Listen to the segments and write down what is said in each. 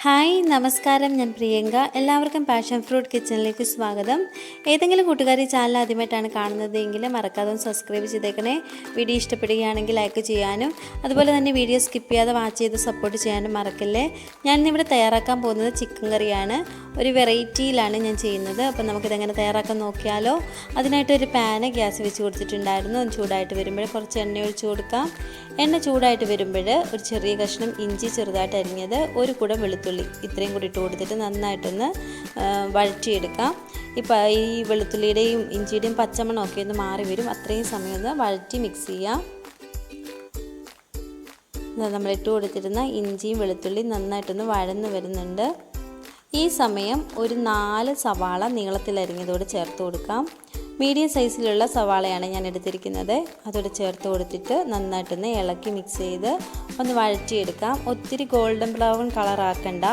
Hi നമസ്കാരം, ഞാൻ പ്രിയങ്ക. എല്ലാവർക്കും പാഷൻ ഫ്രൂട്ട് കിച്ചണിലേക്ക് സ്വാഗതം. ഏതെങ്കിലും കൂട്ടുകാർ ഈ ചാനൽ ആദ്യമായിട്ടാണ് കാണുന്നതെങ്കിൽ മറക്കാതെ സബ്സ്ക്രൈബ് ചെയ്തേക്കണേ. വീഡിയോ ഇഷ്ടപ്പെടുകയാണെങ്കിൽ ലൈക്ക് ചെയ്യാനും അതുപോലെ തന്നെ വീഡിയോ സ്കിപ്പ് ചെയ്യാതെ വാച്ച് ചെയ്ത് സപ്പോർട്ട് ചെയ്യാനും മറക്കല്ലേ. ഞാനിന്നിവിടെ തയ്യാറാക്കാൻ പോകുന്നത് ചിക്കൻ കറിയാണ്. ഒരു വെറൈറ്റിയിലാണ് ഞാൻ ചെയ്യുന്നത്. അപ്പം നമുക്കിതെങ്ങനെ തയ്യാറാക്കാൻ നോക്കിയാലോ. അതിനായിട്ടൊരു പാന് ഗ്യാസ് വെച്ച് കൊടുത്തിട്ടുണ്ടായിരുന്നു. ചൂടായിട്ട് വരുമ്പോൾ കുറച്ച് എണ്ണ ഒഴിച്ച് കൊടുക്കാം. എണ്ണ ചൂടായിട്ട് വരുമ്പോൾ ഒരു ചെറിയ കഷ്ണം ഇഞ്ചി ചെറുതായിട്ട് അരിഞ്ഞത്, ഒരു കുടം വെളുത്തുള്ളി ഇത്രയും കൂടി ഇട്ട് കൊടുത്തിട്ട് നന്നായിട്ടൊന്ന് വഴറ്റിയെടുക്കാം. ഇപ്പം ഈ വെളുത്തുള്ളിയുടെയും ഇഞ്ചിയുടെയും പച്ചമണമൊക്കെ ഒന്ന് മാറി വരും. അത്രയും സമയം ഒന്ന് വഴറ്റി മിക്സ് ചെയ്യാം. നമ്മളിട്ട് കൊടുത്തിരുന്ന ഇഞ്ചിയും വെളുത്തുള്ളിയും നന്നായിട്ടൊന്ന് വഴന്ന് വരുന്നുണ്ട്. ഈ സമയം ഒരു 4 സവാള നീളത്തിലരിഞ്ഞതോടെ ചേർത്ത് കൊടുക്കാം. മീഡിയം സൈസിലുള്ള സവാളയാണ് ഞാൻ എടുത്തിരിക്കുന്നത്. അതോടെ ചേർത്ത് കൊടുത്തിട്ട് നന്നായിട്ടൊന്ന് ഇളക്കി മിക്സ് ചെയ്ത് ഒന്ന് വഴറ്റിയെടുക്കാം. ഒത്തിരി ഗോൾഡൻ ബ്രൗൺ കളറാക്കണ്ട,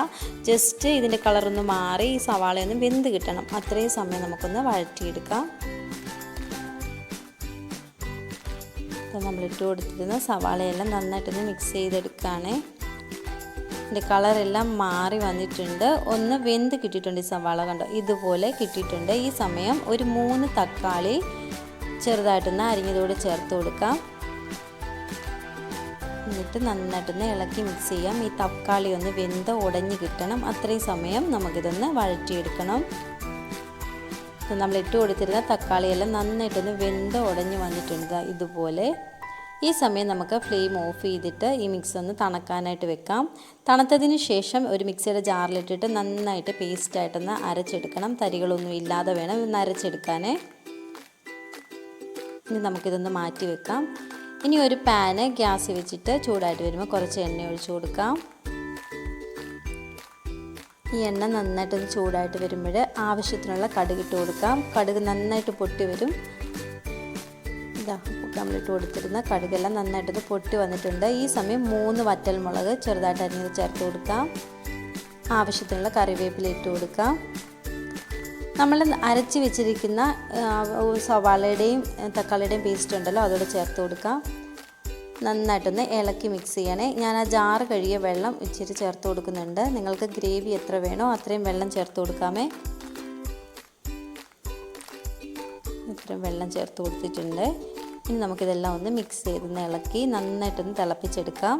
ജസ്റ്റ് ഇതിൻ്റെ കളറൊന്ന് മാറി ഈ സവാളയൊന്ന് വെന്ത് കിട്ടണം. അത്രയും സമയം നമുക്കൊന്ന് വഴറ്റിയെടുക്കാം. നമ്മളിട്ട് കൊടുത്തിരുന്ന സവാളയെല്ലാം നന്നായിട്ടൊന്ന് മിക്സ് ചെയ്തെടുക്കുകയാണ്. ഇതിൻ്റെ കളറെല്ലാം മാറി വന്നിട്ടുണ്ട്, ഒന്ന് വെന്ത് കിട്ടിയിട്ടുണ്ട്. ഈ സവാള കണ്ടോ, ഇതുപോലെ കിട്ടിയിട്ടുണ്ട്. ഈ സമയം ഒരു 3 തക്കാളി ചെറുതായിട്ടൊന്ന് അരിഞ്ഞതോടെ ചേർത്ത് കൊടുക്കാം. എന്നിട്ട് നന്നായിട്ടൊന്ന് ഇളക്കി മിക്സ് ചെയ്യാം. ഈ തക്കാളി ഒന്ന് വെന്ത് ഉടഞ്ഞ് കിട്ടണം. അത്രയും സമയം നമുക്കിതൊന്ന് വഴറ്റിയെടുക്കണം. നമ്മൾ ഇട്ട് കൊടുത്തിരുന്ന തക്കാളിയെല്ലാം നന്നായിട്ടൊന്ന് വെന്ത് ഉടഞ്ഞ് വന്നിട്ടുണ്ട് ഇതുപോലെ. ഈ സമയം നമുക്ക് ഫ്ലെയിം ഓഫ് ചെയ്തിട്ട് ഈ മിക്സ് ഒന്ന് തണുക്കാനായിട്ട് വെക്കാം. തണുത്തതിന് ശേഷം ഒരു മിക്സിയുടെ ജാറിലിട്ടിട്ട് നന്നായിട്ട് പേസ്റ്റായിട്ടൊന്ന് അരച്ചെടുക്കണം. തരികളൊന്നും ഇല്ലാതെ വേണം ഒന്ന് അരച്ചെടുക്കാനേ. ഇനി നമുക്കിതൊന്ന് മാറ്റി വെക്കാം. ഇനി ഒരു പാന് ഗ്യാസ് വെച്ചിട്ട് ചൂടായിട്ട് വരുമ്പോൾ കുറച്ച് എണ്ണ ഒഴിച്ച് കൊടുക്കാം. ഈ എണ്ണ നന്നായിട്ടൊന്ന് ചൂടായിട്ട് വരുമ്പോൾ ആവശ്യത്തിനുള്ള കടുക് ഇട്ട് കൊടുക്കാം. കടുക് നന്നായിട്ട് പൊട്ടി വരും. നമ്മളിട്ട് കൊടുത്തിരുന്ന കടുകെല്ലാം നന്നായിട്ടൊന്ന് പൊട്ടി വന്നിട്ടുണ്ട്. ഈ സമയം 3 വറ്റൽമുളക് ചെറുതായിട്ട് അരിഞ്ഞത് ചേർത്ത് കൊടുക്കാം. ആവശ്യത്തിനുള്ള കറിവേപ്പില ഇട്ട് കൊടുക്കാം. നമ്മൾ അരച്ച് വെച്ചിരിക്കുന്ന സവാളയുടെയും തക്കാളിയുടെയും പേസ്റ്റ് ഉണ്ടല്ലോ, അതോടെ ചേർത്ത് കൊടുക്കാം. നന്നായിട്ടൊന്ന് ഇളക്കി മിക്സ് ചെയ്യണേ. ഞാൻ ആ ജാറ് കഴുകിയ വെള്ളം ഇച്ചിരി ചേർത്ത് കൊടുക്കുന്നുണ്ട്. നിങ്ങൾക്ക് ഗ്രേവി എത്ര വേണോ അത്രയും വെള്ളം ചേർത്ത് കൊടുക്കാമേ. ഇത്രയും വെള്ളം ചേർത്ത് കൊടുത്തിട്ടുണ്ട്. ഇനി നമുക്കിതെല്ലാം ഒന്ന് മിക്സ് ചെയ്തൊന്ന് ഇളക്കി നന്നായിട്ടൊന്ന് തിളപ്പിച്ചെടുക്കാം.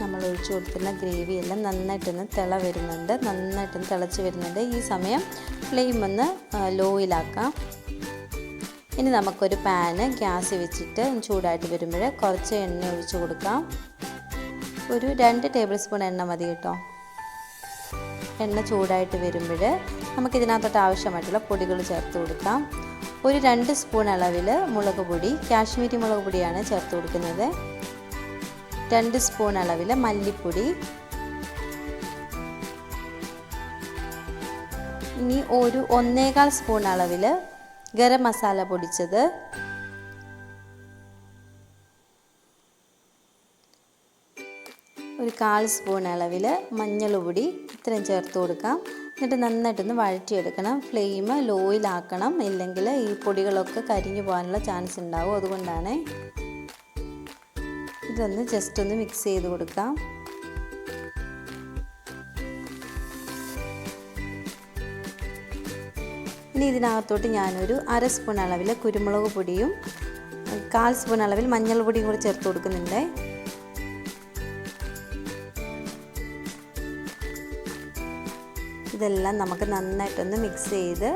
നമ്മൾ ഒഴിച്ചു കൊടുത്തിരുന്ന ഗ്രേവി എല്ലാം നന്നായിട്ടൊന്ന് നന്നായിട്ടൊന്ന് തിളച്ച് വരുന്നുണ്ട്. ഈ സമയം ഫ്ലെയിം ഒന്ന് ലോയിലാക്കാം. ഇനി നമുക്കൊരു പാന് ഗ്യാസ് വെച്ചിട്ട് ചൂടായിട്ട് വരുമ്പോൾ കുറച്ച് എണ്ണ ഒഴിച്ച് കൊടുക്കാം. ഒരു 2 ടേബിൾ സ്പൂൺ എണ്ണ മതി കേട്ടോ. എണ്ണ ചൂടായിട്ട് വരുമ്പോൾ നമുക്കിതിനകത്തോട്ട് ആവശ്യമായിട്ടുള്ള പൊടികൾ ചേർത്ത് കൊടുക്കാം. ഒരു 2 സ്പൂൺ അളവിൽ മുളക് പൊടി, കാശ്മീരി മുളക് പൊടിയാണ് ചേർത്ത് കൊടുക്കുന്നത്. 2 സ്പൂൺ അളവിൽ മല്ലിപ്പൊടി. ഇനി ഒരു 1.25 സ്പൂൺ അളവിൽ ഗരം മസാല പൊടിച്ചത്. ഒരു 1/4 സ്പൂൺ അളവിൽ മഞ്ഞൾപ്പൊടി ഇത്രയും ചേർത്ത് കൊടുക്കാം. എന്നിട്ട് നന്നായിട്ടൊന്ന് വഴറ്റിയെടുക്കണം. ഫ്ലെയിം ലോയിലാക്കണം, ഇല്ലെങ്കിൽ ഈ പൊടികളൊക്കെ കരിഞ്ഞു പോകാനുള്ള ചാൻസ് ഉണ്ടാവും. അതുകൊണ്ടാണ് ഇതൊന്ന് ജസ്റ്റ് ഒന്ന് മിക്സ് ചെയ്ത് കൊടുക്കാം. ഇനി ഇതിനകത്തോട്ട് ഞാനൊരു 1/2 സ്പൂൺ അളവിൽ കുരുമുളക് പൊടിയും 1/4 സ്പൂൺ അളവിൽ മഞ്ഞൾപ്പൊടിയും കൂടി ചേർത്ത് കൊടുക്കുന്നുണ്ട്. ഇതെല്ലാം നമുക്ക് നന്നായിട്ടൊന്ന് മിക്സ് ചെയ്ത്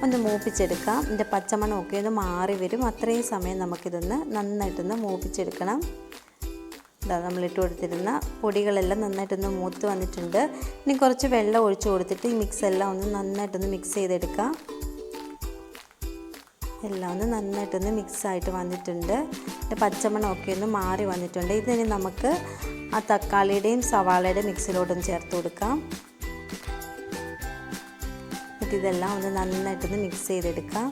ഒന്ന് മൂപ്പിച്ചെടുക്കാം. ഇതിൻ്റെ പച്ചമണമൊക്കെ ഒന്ന് മാറി വരും. അത്രയും സമയം നമുക്കിതൊന്ന് നന്നായിട്ടൊന്ന് മൂപ്പിച്ചെടുക്കണം. നമ്മളിട്ട് കൊടുത്തിരുന്ന പൊടികളെല്ലാം നന്നായിട്ടൊന്ന് മൂത്ത് വന്നിട്ടുണ്ട്. ഇനി കുറച്ച് വെള്ളം ഒഴിച്ച് കൊടുത്തിട്ട് ഈ മിക്സ് എല്ലാം ഒന്ന് നന്നായിട്ടൊന്ന് മിക്സ് ചെയ്തെടുക്കാം. എല്ലാം ഒന്ന് നന്നായിട്ടൊന്ന് മിക്സായിട്ട് വന്നിട്ടുണ്ട്. ഇതിൻ്റെ പച്ചമണമൊക്കെ ഒന്ന് മാറി വന്നിട്ടുണ്ട്. ഇതിന് നമുക്ക് ആ തക്കാളിയുടെയും സവാളയുടെയും മിക്സിലോട്ടൊന്ന് ചേർത്ത് കൊടുക്കാം. ഇതെല്ലാം ഒന്ന് നന്നായിട്ടൊന്ന് മിക്സ് ചെയ്തെടുക്കാം.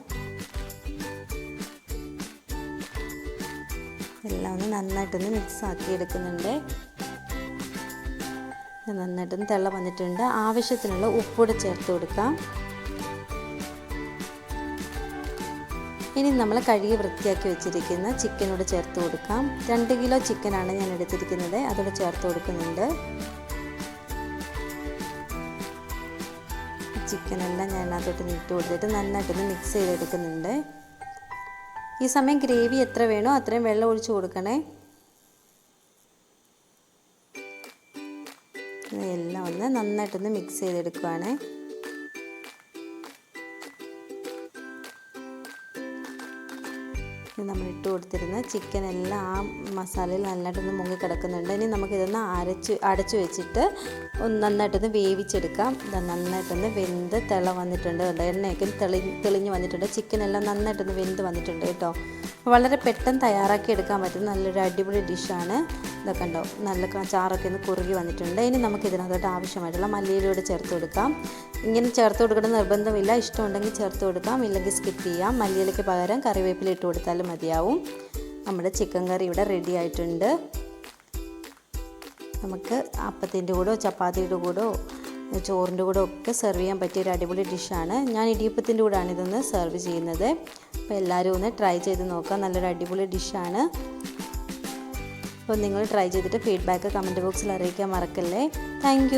എല്ലാം ഒന്ന് നന്നായിട്ടൊന്ന് മിക്സ് ആക്കി എടുക്കുന്നുണ്ട്. നന്നായിട്ടൊന്ന് തിള വന്നിട്ടുണ്ട്. ആവശ്യത്തിനുള്ള ഉപ്പൂടെ ചേർത്ത് കൊടുക്കാം. ഇനി നമ്മൾ കഴുകി വൃത്തിയാക്കി വെച്ചിരിക്കുന്ന ചിക്കനോട് ചേർത്ത് കൊടുക്കാം. 2 കിലോ ചിക്കനാണ് ഞാൻ എടുത്തിരിക്കുന്നത്, അതോടെ ചേർത്ത് കൊടുക്കുന്നുണ്ട്. ചിക്കനെല്ലാം ഞാൻ അതോട്ട് ഇട്ട് കൊടുത്തിട്ട് നന്നായിട്ടൊന്ന് മിക്സ് ചെയ്തെടുക്കുന്നുണ്ട്. ഈ സമയം ഗ്രേവി എത്ര വേണോ അത്രയും വെള്ളം ഒഴിച്ച് കൊടുക്കണേ. എല്ലാം ഒന്ന് നന്നായിട്ടൊന്ന് മിക്സ് ചെയ്തെടുക്കുകയാണ്. നമ്മൾ ഇട്ട് കൊടുത്തിരുന്ന ചിക്കൻ എല്ലാം ആ മസാലയിൽ നന്നായിട്ടൊന്ന് മുങ്ങി കിടക്കുന്നുണ്ട്. ഇനി നമുക്കിതൊന്ന് അടച്ചു വെച്ചിട്ട് നന്നായിട്ടൊന്ന് വേവിച്ചെടുക്കാം. നന്നായിട്ടൊന്ന് വെന്ത് വന്നിട്ടുണ്ട്, എണ്ണയൊക്കെ തെളിഞ്ഞ് വന്നിട്ടുണ്ട്. ചിക്കനെല്ലാം നന്നായിട്ടൊന്ന് വെന്ത് വന്നിട്ടുണ്ട് കേട്ടോ. വളരെ പെട്ടെന്ന് തയ്യാറാക്കി എടുക്കാൻ പറ്റുന്ന നല്ലൊരു അടിപൊളി ഡിഷാണ്. ഇതൊക്കെ ഉണ്ടോ, നല്ല ചാറൊക്കെ ഒന്ന് കുറുകി വന്നിട്ടുണ്ട്. ഇനി നമുക്ക് ഇതിനകത്തോട്ട് ആവശ്യമായിട്ടുള്ള മല്ലിയിലൂടെ ചേർത്ത് കൊടുക്കാം. ഇങ്ങനെ ചേർത്ത് കൊടുക്കണം നിർബന്ധമില്ല, ഇഷ്ടമുണ്ടെങ്കിൽ ചേർത്ത് കൊടുക്കാം, ഇല്ലെങ്കിൽ സ്കിപ്പ് ചെയ്യാം. മല്ലിയിലയ്ക്ക് പകരം കറിവേപ്പില ഇട്ട് കൊടുത്താലും മതിയാവും. നമ്മുടെ ചിക്കൻ കറി ഇവിടെ റെഡി ആയിട്ടുണ്ട്. നമുക്ക് അപ്പത്തിൻ്റെ കൂടെയോ ചപ്പാത്തിയുടെ കൂടെയോ ചോറിൻ്റെ കൂടെ ഒക്കെ സെർവ് ചെയ്യാൻ പറ്റിയ ഒരു അടിപൊളി ഡിഷാണ്. ഞാൻ ഇടിയപ്പത്തിൻ്റെ കൂടെയാണ് ഇതൊന്ന് സെർവ് ചെയ്യുന്നത്. അപ്പോൾ എല്ലാവരും ഒന്ന് ട്രൈ ചെയ്ത് നോക്കാം, നല്ലൊരു അടിപൊളി ഡിഷാണ്. അപ്പോൾ നിങ്ങൾ ട്രൈ ചെയ്തിട്ട് ഫീഡ്ബാക്ക് കമൻറ്റ് ബോക്സിൽ അറിയിക്കാൻ മറക്കല്ലേ. താങ്ക്